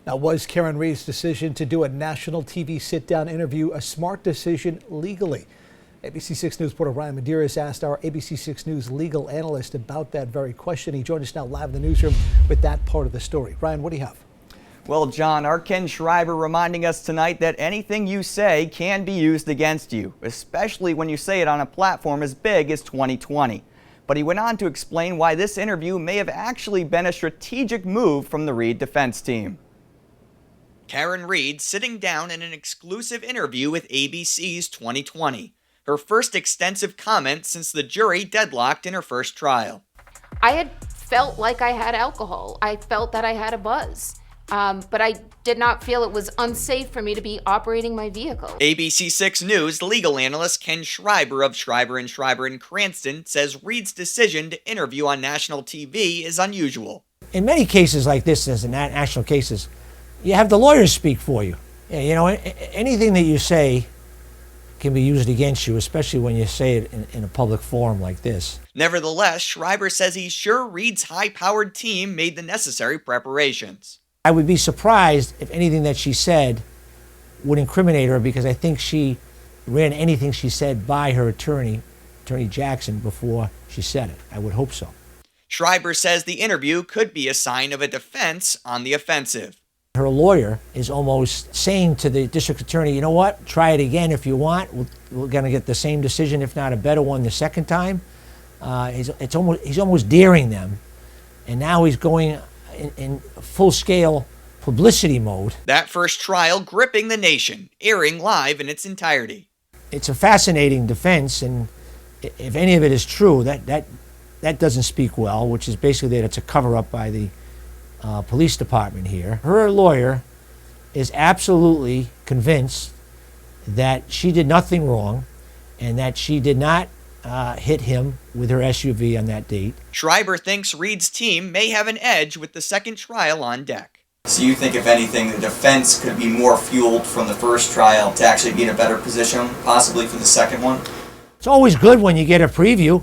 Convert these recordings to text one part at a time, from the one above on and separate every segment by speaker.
Speaker 1: Now, was Karen Reed's decision to do a national TV sit-down interview a smart decision legally? ABC6 News reporter Ryan Medeiros asked our ABC6 News legal analyst about that very question. He joined us now live in the newsroom with that part of the story. Ryan, what do you have?
Speaker 2: Well, John, our Ken Schreiber reminding us tonight that anything you say can be used against you, especially when you say it on a platform as big as 2020. But he went on to explain why this interview may have actually been a strategic move from the Reed defense team. Karen Reed sitting down in an exclusive interview with ABC's 2020. Her first extensive comment since the jury deadlocked in her first trial.
Speaker 3: I had felt like I had alcohol. I felt that I had a buzz. But I did not feel it was unsafe for me to be operating my vehicle.
Speaker 2: ABC6 News legal analyst Ken Schreiber of Schreiber & Schreiber in Cranston says Reed's decision to interview on national TV is unusual.
Speaker 4: In many cases like this, as in national cases, you have the lawyers speak for you. You know, anything that you say can be used against you, especially when you say it in a public forum like this.
Speaker 2: Nevertheless, Schreiber says he's sure Reed's high-powered team made the necessary preparations.
Speaker 4: I would be surprised if anything that she said would incriminate her, because I think she ran anything she said by her attorney, Attorney Jackson, before she said it. I would hope so.
Speaker 2: Schreiber says the interview could be a sign of a defense on the offensive.
Speaker 4: Her lawyer is almost saying to the district attorney, you know what, try it again if you want. We're going to get the same decision, if not a better one, the second time. He's almost daring them. And now he's going in full-scale publicity mode.
Speaker 2: That first trial gripping the nation, airing live in its entirety.
Speaker 4: It's a fascinating defense, and if any of it is true, that doesn't speak well, which is basically that it's a cover-up by the police department here. Her lawyer is absolutely convinced that she did nothing wrong and that she did not hit him with her SUV on that date.
Speaker 2: Schreiber thinks Reed's team may have an edge with the second trial on deck. So you think, if anything, the defense could be more fueled from the first trial to actually be in a better position, possibly for the second one?
Speaker 4: It's always good when you get a preview.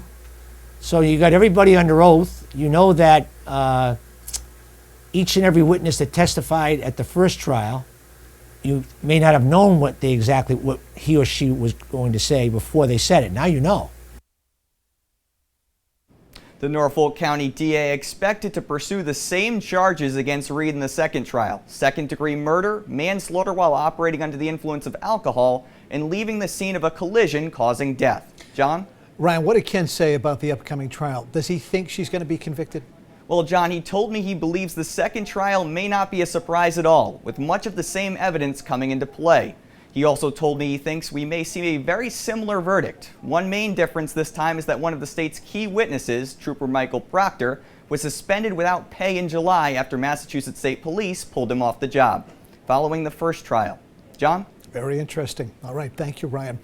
Speaker 4: So you got everybody under oath. You know that each and every witness that testified at the first trial, you may not have known what he or she was going to say before they said it. Now you know.
Speaker 2: The Norfolk County DA expected to pursue the same charges against Reed in the second trial: second-degree murder, manslaughter while operating under the influence of alcohol, and leaving the scene of a collision causing death. John?
Speaker 1: Ryan, what did Ken say about the upcoming trial? Does he think she's going to be convicted?
Speaker 2: Well, John, he told me he believes the second trial may not be a surprise at all, with much of the same evidence coming into play. He also told me he thinks we may see a very similar verdict. One main difference this time is that one of the state's key witnesses, Trooper Michael Proctor, was suspended without pay in July after Massachusetts State Police pulled him off the job, following the first trial. John?
Speaker 1: Very interesting. All right. Thank you, Ryan.